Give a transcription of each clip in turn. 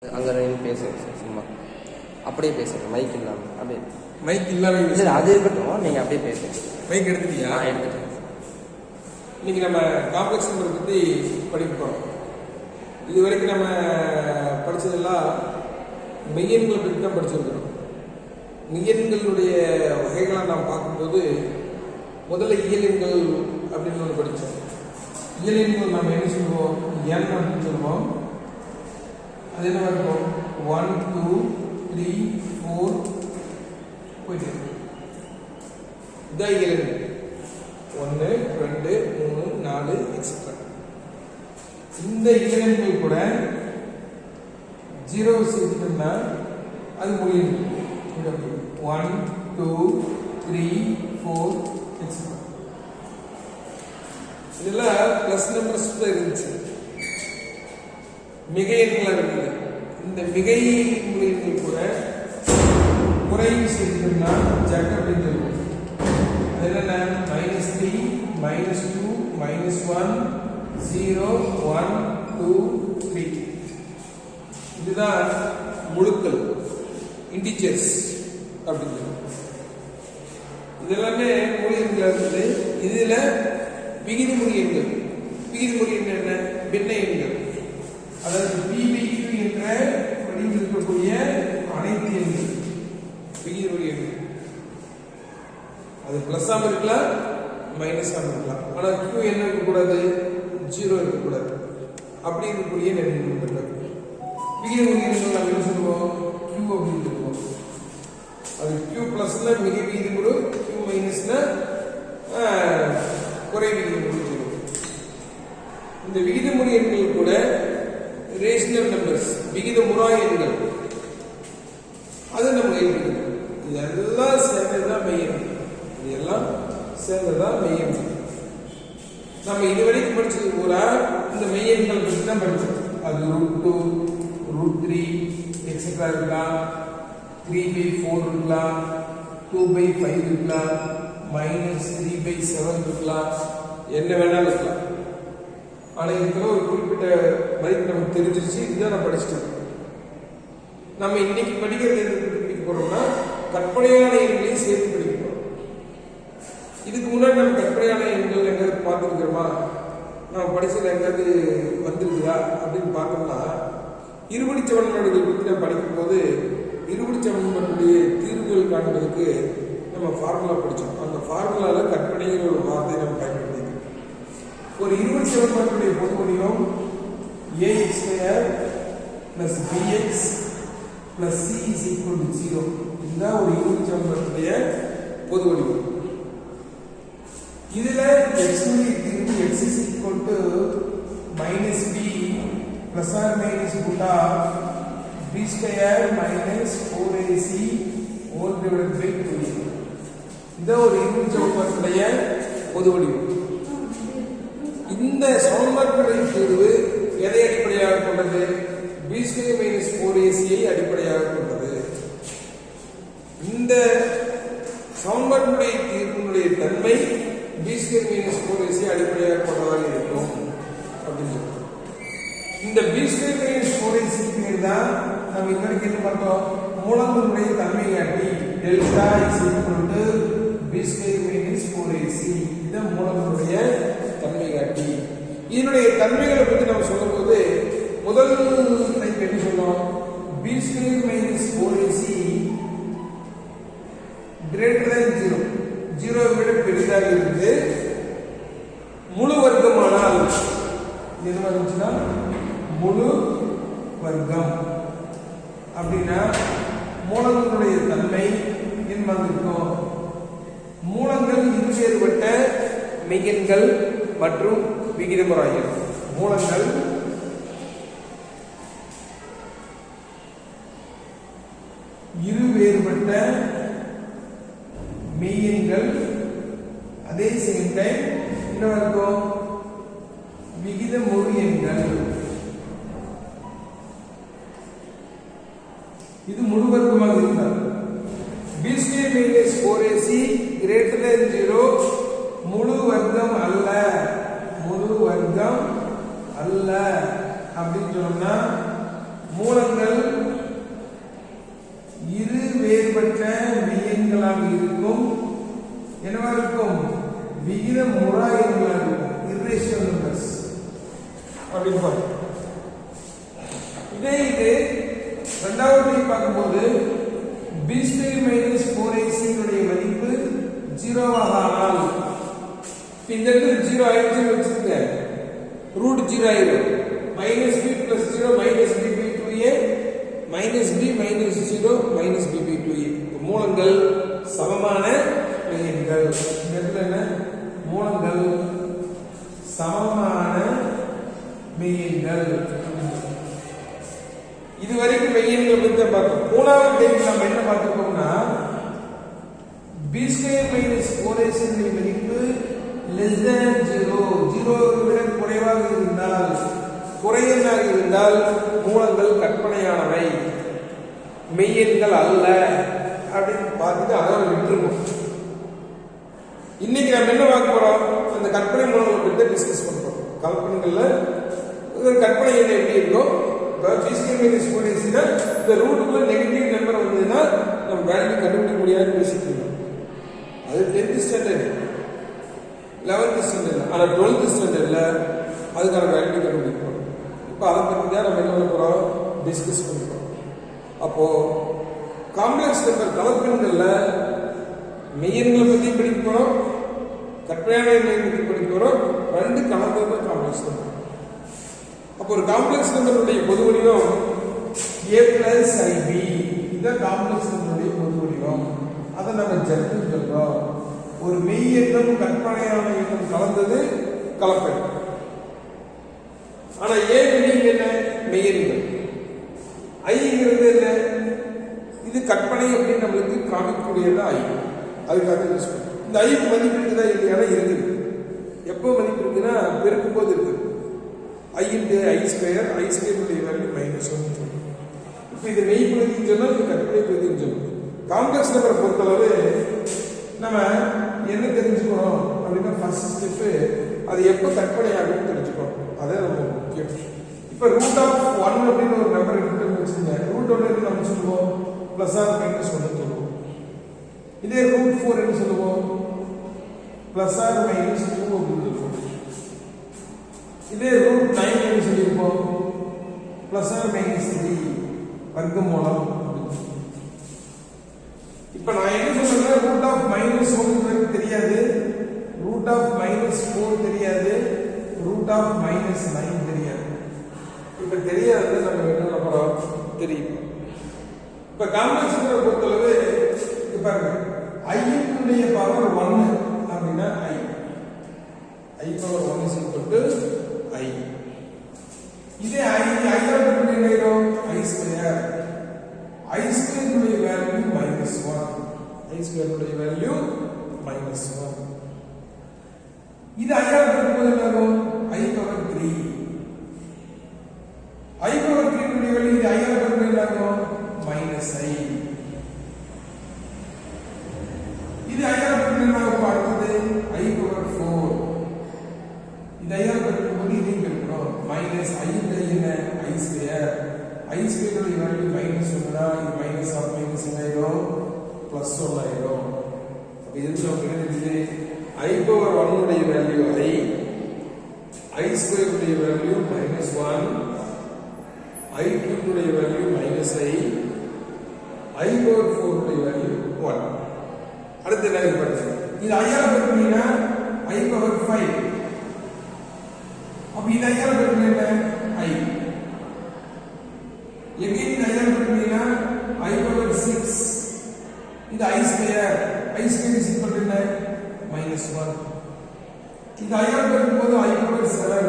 அங்கே ரெண்டு பேசுங்க சார், சும்மா அப்படியே பேசுங்க, மைக் இல்லாமல் அப்படியே. மைக் இல்லாமல் இல்லை அது இருக்கட்டும், நீங்கள் அப்படியே பேசுங்க. மைக் எடுத்துட்டியா? எடுத்துட்டேன். இன்னைக்கு நம்ம காம்ப்ளெக்ஸ் நம்பரை பற்றி படிப்போம். இது வரைக்கும் நம்ம படித்ததெல்லாம் மெய்யெண்களை பற்றி தான் படிச்சிருக்கிறோம். மெய்யெண்களுடைய வகைகளை நாம் பார்க்கும்போது முதல்ல இயலெண்கள் அப்படின்னு ஒன்று படித்தோம். இயலெண்கள் நம்ம என்ன சொல்லுவோம்? என் அப்படின்னு சொல்லுவோம். அது என்ன இருக்கும்? 1 2 3 4 போயிட்டு இதான் இயலெண்கள். 1 2 3 4 எக்ஸெட்ரா. இந்த இயலெண்கள் கூட 0 சேர்த்துட்டோம்னா அது முடியும். 1 2 3 4 எக்ஸெட்ரா. இதெல்லாம் பிளஸ் நம்பர்ஸ் தான் இருந்துச்சு, மிகை எண்களாக இருந்தது. இந்த மிகை எண்கள் கூட குறையும் சேர்த்துட்டோம்னா ஜட் அப்படின்னு சொல்லுவோம். அது என்னென்ன? -3 -2 -1 0 1 2 3. இதுதான் முழுக்கள், இன்டிஜர்ஸ் அப்படின்னு சொல்லுவோம். இதெல்லாமே மொழி எண்கள் இருக்குது. இதுல விகிதமுறி எண்கள். விகிதமுறி எண் என்ன? பின்ன எண்கள். அதாவது PBQ என்ற வடிவில் இருக்கக்கூடிய அனைத்து எண்கள் விகிதமுறி எண்கள். அது பிளஸ்ஸாக இருக்கலாம், மைனஸாக இருக்கலாம். ஆனால் Q என்ன இருக்கக்கூடாது? 0 இருக்கக்கூடாது. அப்படி இருக்கக்கூடிய எண்கள் விகிதமுறி எண்கள் நம்ம என்ன சொல்லுவோம்? Q அப்படின்னு சொல்லுவோம். அது Q பிளஸ்ல மிக விகிதமுறு, Q மைனஸ்ல குறை விகிதமுறு சொல்லுவோம். இந்த விகிதமுறை எண்கள் கூட ரேஷனல் நம்பர்ஸ், விகிதமுறா எண்கள், அது நம்ம எழுதிக்கணும். இதெல்லாம் சேர்ந்ததுதான் மெய்யெண். இதெல்லாம் சேர்ந்ததுதான் மெய்யெண். நம்ம இதுவரைக்கும் படிச்சது பூரா இந்த மெய்யெண்கள் பற்றி தான் படிச்சோம். அது √2 √3 எக்ஸெட்ரா இருக்கலாம், 3/4 இருக்கலாம், 2/5 இருக்கலாம், -3/7 இருக்கலாம், என்ன வேணாலும் இருக்கலாம். ஆனால் இதுக்குள்ள ஒரு குறிப்பிட்ட மதிப்பு நமக்கு தெரிஞ்சிருச்சு. இதுதான் நான் படிச்சுட்டேன். நம்ம இன்னைக்கு படிக்கிறது எதுக்கு படிக்க போறோம்னா கற்பனையான எண்களையும் சேர்த்து படிக்க போறோம். இதுக்கு முன்னாடி நம்ம கற்பனையான எண்கள் எங்காவது பார்த்துருக்கிறோமா? நம்ம படிச்சது எங்காவது வந்துருக்குதா அப்படின்னு பார்த்தோம்னா, இருபடி சமன்பாடுகள் பற்றி நம்ம படிக்கும் போது இருபடி சமன்பாடுடைய தீர்வுகள் காண்பதற்கு நம்ம ஃபார்முலா படித்தோம். அந்த ஃபார்முலால கற்பனைங்கிற ஒரு வார்த்தையை நம்ம பயன்படுத்தி ஒரு இருபடி சமன்பாட்டுடைய பொது வடிவம் ax² + bx + c = 0. இதுதான் ஒரு இருபடி சமன்பாட்டுடைய பொது வடிவம். இதுல x உடைய தீர்வு x = -b ± b² - 4ac (2). இதுதான் ஒரு இருபடி சமன்பாட்டுடைய பொது வடிவம். இந்த சமன்பாட்டுடைய தீர்வு எதை அடிப்படையாக கொண்டது? b² - 4ac அடிப்படையாக கொண்டது. இந்த சமன்பாட்டுடைய தீர்வினுடைய தன்மை b² - 4ac அடிப்படையாக கொண்டதாக இருக்கும் அப்படின்னு சொல்றோம். இந்த b² - 4ac பேர் தான் நம்ம இதுவரைக்கும் என்ன பார்த்தோம்? மூலங்களுடைய தன்மை காட்டி டெல்டா b² - 4ac. இதுதான் மூலங்களுடைய தன்மை காட்டி. இதனுடைய தன்மைகளை பற்றி நம்ம சொல்லும்போது முதல் டைப் என்ன சொல்லுவோம்? b² - 4ac > 0 விட பெரிதாக இருந்து முழு வர்க்கமானால் என்ன வந்துச்சுன்னா முழு வர்க்கம் அப்படின்னா மூலங்களுடைய தன்மை என்ன இருக்கும்? மூலங்கள் இருவேறுபட்ட மெய்யெண்கள் மற்றும் விகிதமுறாயல். மூலங்கள் இருவேறுபட்ட மெய்யெண்கள், அதே சேம் டைம் என்ன இருக்கும்? விகிதமுறு எண்கள். இது முழு வர்க்கமாக இருந்தால் b² - 4ac > 0 முழு வர்க்கம் அல்ல, முழு வர்க்கம் அல்ல அப்படின்னு சொன்னோம்னா மூலங்கள் இரு வேறுபட்ட மெய்யெண்களாக இருக்கும். என்னவா இருக்கும்? விகித முறா எண்களாக இருக்கும். irrational numbers அப்படின்னு பாருங்க. இது இரண்டாவது பார்க்கும்போது b ஸ்கொயர் மைனஸ் 4ac உடைய மதிப்பு 0 ஆக ஆனால் இந்த இடத்துல 0 ஆயிடுச்சுன்னு வச்சுக்கோங்க. ரூட் 0 ஆயிடும். Minus b plus 0 minus b by 2a minus b minus 0 minus b by 2a. மூலங்கள் சமமான மெய்யெண்கள். இந்த இடத்துல என்ன? மூலங்கள் சமமான மெய்யெண்கள். இதுவரைக்கும் மெய்யெண்களை பற்றி பார்த்தோம். மூணாவது டைம் நம்ம என்ன பார்த்துருக்கோம்னா b ஸ்கொயர் மைனஸ் 4ac மதிப்பு லெஸ் தேன் 0 விட குறைவாக இருந்தால், குறையெண்ணாக இருந்தால் மூலங்கள் கற்பனையானவை, மெய்யெண்கள் அல்ல அப்படின்னு பார்த்துட்டு அதை விட்டுருக்கோம். இன்னைக்கு நம்ம என்ன பார்க்க போறோம்? அந்த கற்பனை மூலங்களை பற்றி டிஸ்கஸ் பண்றோம். கற்பனைகள்ல கற்பனை எண் எப்படி இருக்கும்? இந்த ரூட்டுக்குள்ள நெகட்டிவ் நம்பர் வந்ததுன்னா நம்ம வேல்யூ கண்டுபிடிக்க முடியாது பேசிக்கலாம். அது 10th ஸ்டாண்டர்ட் 11th ஸ்டாண்டர்ட், ஆனால் 12th ஸ்டாண்டர்ட்ல அதுக்கான வேல்யூ கண்டுபிடிக்கணும். இப்போ அதை பற்றி தான் நம்ம என்ன பண்ண போறோம்? டிஸ்கஸ் பண்ணுறோம். அப்போ காம்ப்ளெக்ஸ் நம்பர் கலப்பெண்கள்ல மெய்யெண்களை பற்றி படிக்க போறோம், கற்பனையான எண்ணை பற்றி படிக்க போறோம். ரெண்டு கலந்தது காம்ப்ளெக்ஸ் நம்பர். அப்போ ஒரு காம்ப்ளெக்ஸ் நம்பருடைய பொது வடிவம் a plus ib. இதுதான் காம்ப்ளெக்ஸ் நம்பருடைய பொது வடிவம். அதை நம்ம ஜெனரல் சொல்றோம். ஒரு மெய் எண்ணும் கற்பனையான எண்ணும் கலந்தது கலப்பெண். ஆனா a மீனிங் என்ன? மெய்யெண்கள். ஐங்கிறது என்ன? இது கற்பனை அப்படின்னு நம்மளுக்கு காமிக்கக்கூடியது ஐ. அதுக்காக யூஸ் பண்ணுறோம். இந்த ஐக்கு மதிப்பு இருக்குதா இல்லையானா இருக்குது. எப்போ மதிப்பு இருக்குன்னா பெருக்கும் போது இருக்குது. i into i square உடைய வேல்யூ -1 சொல்லுவோம். இப்போ இது மெய் பகுதின்னு சொன்னா இது கற்பனை பகுதின்னு சொல்லுவோம். காம்ப்ளெக்ஸ் நம்பரை பொறுத்தளவு நம்ம என்ன தெரிஞ்சுக்கணும் அப்படின்னா ஃபர்ஸ்ட் ஸ்டெப்பு அது எப்போ கற்பனை ஆகும்னு தெரிஞ்சுக்கணும். அதே ரொம்ப முக்கியம். இப்போ ரூட் ஆஃப் 1 அப்படின்னு ஒரு நம்பர் எடுத்துட்டு வச்சுக்கோங்க. ரூட் 1 நம்ம சொல்லுவோம் பிளஸ் ஆர் மைனஸ் 1 சொல்லுவோம். இதே ரூட் 4 என்ன சொல்லுவோம்? பிளஸ் ஆர் மைனஸ் 2 அப்படின்னு சொல்லுவோம். இதே ரூட் 9 என்ன சொல்லியிருப்போம்? பிளஸ் ஆர் மைனஸ் 3 வர்க்கமூலம். இப்போ நான் என்ன சொல்றேன்? ரூட் ஆஃப் -1 தெரியாது, ரூட் ஆஃப் -4 தெரியாது, ரூட் ஆஃப் -9 தெரியாது. இப்போ தெரியாது நம்ம என்ன நம்புறோம்? தெரியும். இப்போ காம்ப்ளெக்ஸ் நம்பரை பொறுத்தளவு இது பாருங்க, i உடைய பவர் 1 அப்படின்னா i power 1 is equal to i. இதே i ஆல் பெருக்கினா என்ன ஆகும்? i square. i ஸ்கொயர் உடைய வேல்யூ -1. i ஸ்கொயர் உடைய வேல்யூ -1. இது i ஆல் பெருக்கும்போது என்ன ஆகும்? i power 3. i பவர் 3 உடைய வேல்யூ இது i ஆல் பெருக்கும்போது என்ன ஆகும்? -i. இது i ஆல் பெருக்கும்போது என்ன ஆகும்? அடுத்தது i பவர் 4. இது i ஆல் பெருக்கும்போது இதையும் பெருக்கணும். -i என்ன? i square. i ஸ்கொயர் உடைய வேல்யூ -1 னா இது மைனஸ் ஆஃப் மைனஸ் என்ன ஆயிடும்? +1 ஆயிடும். அப்ப இது நமக்கு என்ன தெரியுது? i பவர் 1 உடைய வேல்யூ i ஸ்கொயர் உடைய வேல்யூ -1, i கியூப் உடைய வேல்யூ -i பவர் 4 உடைய வேல்யூ 1. அடுத்து என்ன இருக்கு? இது i ஆல் பெருக்கினா i பவர் 5. अब इधर यार करने में i again इधर करने ना i power 6 इधर i square is equal to -1. इधर यार करने को तो i power 7.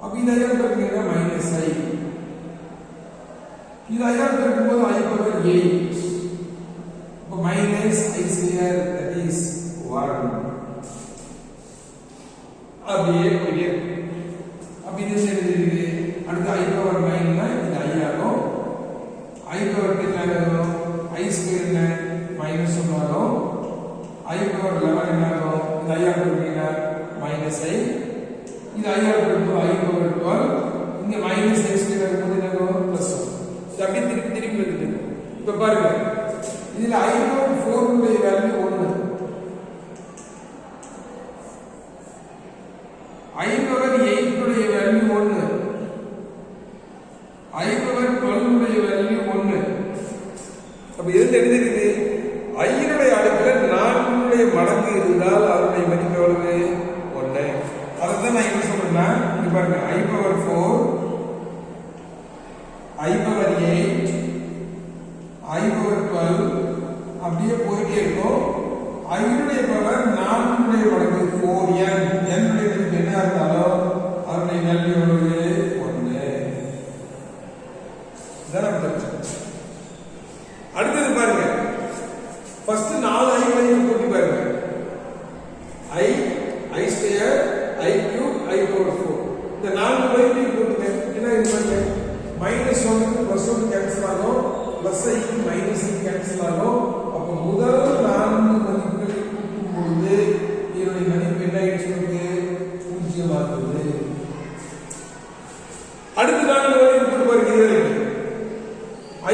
अब इधर यार करने ना -i. इधर यार करने को तो i power 8. अब -i square that is 1. अब ये पीरियड अब इधर से धीरे அடுத்து i பவர் 9 னா இது i ஆகும். i பவர் 10 ஆகும். i ஸ்கொயர் என்ன? -1 ஆகும். i பவர் 11 என்ன ஆகும்? இது i ஆல் பெருக்கினா -i. இது i ஆல் பெருக்கும்போது i பவர் 12. இங்க -i ஸ்கொயர் இருக்கும்போது என்ன ஆகும்? அப்படியே திருப்பி திருப்பி வந்துட்டு இப்ப பாருங்க இதுல I power 4 உடைய வேல்யூ 1, I power 8 உடைய வேல்யூ 1, I power 12 உடைய வேல்யூ 1. அப்ப எது தெரிஞ்சிருக்குது? I உடைய அடுக்குல 4 உடைய மடங்கு இருந்தால் அதனுடைய மதிப்பு எவ்வளவு? 1. அதான் நான் என்ன சொல்றேன்னா இங்க பாருங்க I power 4, I power 8, I power 12 அப்படியே போயிட்டே இருக்கும். I உடைய பவர் 4 உடைய மடங்கு 4n, n உடைய மதிப்பு என்ன இருந்தாலும் அதனுடைய வேல்யூ எவ்வளவு? 1. இதான் அர்த்தம். அடுத்தது பாருங்க ஃபர்ஸ்ட் 4 I வரையும் கூட்டி பாருங்க. I square, I cube, I power 4. இந்த 4 வரையும் கூட்டுங்க. என்ன பாருங்க -1 +1 கேன்சல் ஆகும், +i -i கேன்சல் ஆகும். அப்ப முதல் 4 மதிப்புகளை கூட்டும் பொழுது இதனுடைய மதிப்பு என்ன ஆயிடுச்சு? 0 ஆகுது. அடுத்த 4 வரையும் கூட்டு பாருங்க.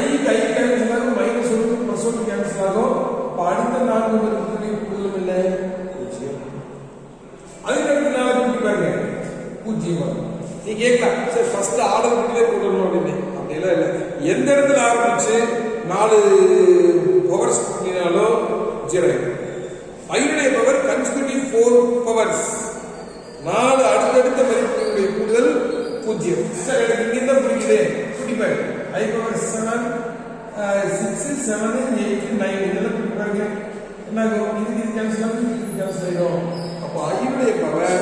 இது I கேன்சல் ஆகும், -1 +1 கேன்சல் ஆகும். அப்ப அடுத்த 4 மதிப்புகளை கூட்டலும் இல்லை 0. அதுக்கு 4 கூட்டி பாருங்க 0 ஆகும். நீ கேட்கலாம் சார் ஃபர்ஸ்ட் ஆர்டர் பண்ணிலே போடணும் அப்படின்னு. அப்படியெல்லாம் இல்லை. எந்த இடத்துல ஆரம்பிச்சு 4 பவர்ஸ் பண்ணினாலும் 0 ஆயிடும். ஐனுடைய பவர் கன்ஸ்டிடியூட்டிவ் 4 பவர்ஸ். 4 அடுத்தடுத்த மதிப்புகளுடைய கூடுதல் 0. சார் எனக்கு இங்க என்ன புரியுது? புரியுது. I பவர் 7, 6, 7, 8, 9 இதெல்லாம் புரியுறாங்க. என்ன ஆகும்? இது கேன்சல் ஆகும், இது கேன்சல் ஆயிடும். அப்போ ஐனுடைய பவர்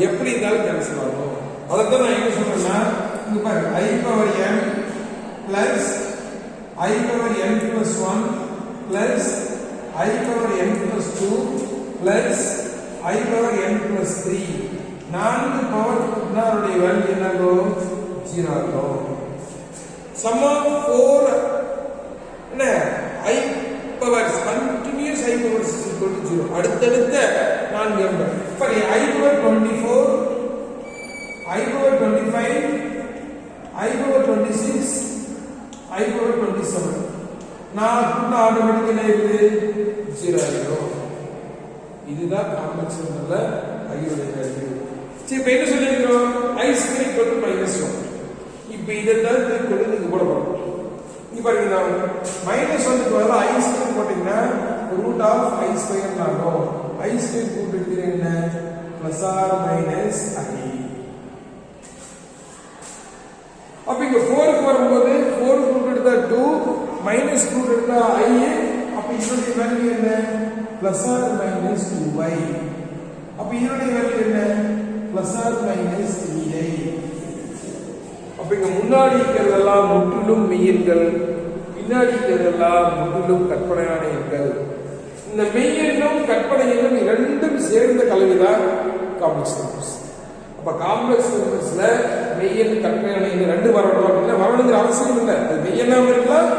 எப்படி இருந்தாலும் கேன்சல் ஆகும். அதான் நான் என்ன சொல்றேன்னா இங்க பாருங்க I power n plus I power n plus 1 plus I power n plus 2 plus I power n plus 3. 4 power கூட்டினா அதனுடைய வேல்யூ என்ன ஆகும்? 0 ஆகும். சம் ஆஃப் 4 என்ன I powers continues I powers is equal to 0. அடுத்தடுத்த 4 நம்பர். சரி I power 24, I power 25, I power 26, I power 27. நான் கூட்ட ஆட்டோமேட்டிக்கா என்ன ஆயிடுது? 0 ஆயிடும். இதுதான் காம்ப்ளெக்ஸ் நம்பர்ல I உடைய வேல்யூ. சரி இப்ப என்ன சொல்லிருக்கோம்? I square = -1. இப்போ இத தான் கொண்டு நீங்க போட போறோம். இங்க பாருங்க நான் -1 க்கு பதிலா I ஸ்கொயர் போட்டீங்கன்னா √I ஸ்கொயர் ஆகும். I ஸ்கொயர் கூட்டிட்டு என்ன? +or -i. அப்ப இங்க 4 க்கு வரும்போது 4 ரூட் எடுத்தா 2 மைனஸ் ரூட் எடுத்தா I. அப்ப இதனுடைய வேல்யூ என்ன? +or -2y. அப்ப இதனுடைய வேல்யூ என்ன? +or-3i. அப்ப இங்க முன்னாடி இருக்கிறதெல்லாம் முற்றிலும் மெய்யெண்கள், பின்னாடி இருக்கிறதெல்லாம் முற்றிலும் கற்பனையான எண்கள். இந்த மெய்யெண்ணும் கற்பனை எண்ணும் இரண்டும் சேர்ந்த கலவைதான் காம்ப்ளெக்ஸ் நம்பர்ஸ். அப்ப காம்ப்ளெக்ஸ் நம்பர்ஸ்ல மெய்யெண் கற்பனையான எண் ரெண்டு வரணும் அப்படின்னா வரணுங்கிற அவசியம் இல்லை. அது மெய்யெண்ணாம இருக்கலாம்,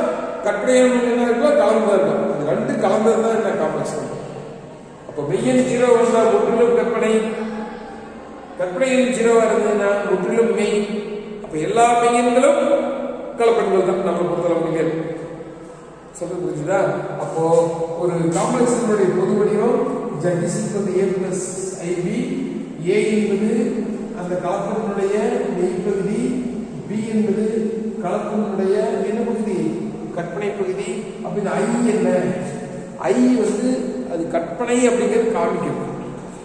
கற்பனையான எண்ணா இருக்கலாம், கலந்துதான் இருக்கலாம். அது ரெண்டு கலந்தது தான் என்ன காம்ப்ளெக்ஸ் நம்பர். அப்ப மெய்யெண் 0 வந்தா முற்றிலும் கற்பனை, கற்பனை எண் 0 இருந்ததுன்னா முற்றிலும் மெய். அப்ப எல்லா மெய்யெண்களும் கலப்பெண்கள் தான் நம்ம பொறுத்தளவு மெய்யெண். சொல்ல புரிஞ்சுதா? அப்போ ஒரு காம்ப்ளெக்ஸ் நம்பருடைய பொது வடிவம் z = a + ib. a என்பது அந்த கலப்பெண்ணுடைய மெய்ப்பகுதி, b என்பது கலப்பெண்ணுடைய என்ன பகுதி? கற்பனை பகுதி. அப்ப இந்த i என்ன? i வந்து அது கற்பனை அப்படிங்கிறது காமிக்கும்.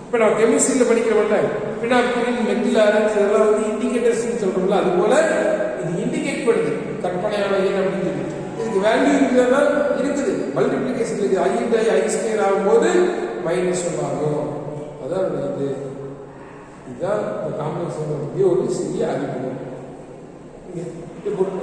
இப்ப நான் கெமிஸ்ட்ரியில படிக்கிறவன்ல பினாப்ரின், மெத்தில் ஆரஞ்ச் இதெல்லாம் வந்து இண்டிகேட்டர்ஸ் சொல்றோம்ல, அது போல இது இண்டிகேட் பண்ணுது கற்பனையான எண் அப்படின்னு சொல்லி. இதுக்கு வேல்யூ இருக்குதா? இருக்குது. மல்டிப்ளிகேஷன் இருக்குது. i ஸ்கொயர் ஆகும்போது -1 ஆகும். அதான் இது. இதுதான் இந்த காம்ப்ளெக்ஸ் நம்பருக்கு ஒரு சிறிய அறிமுகம். இங்க போட்டு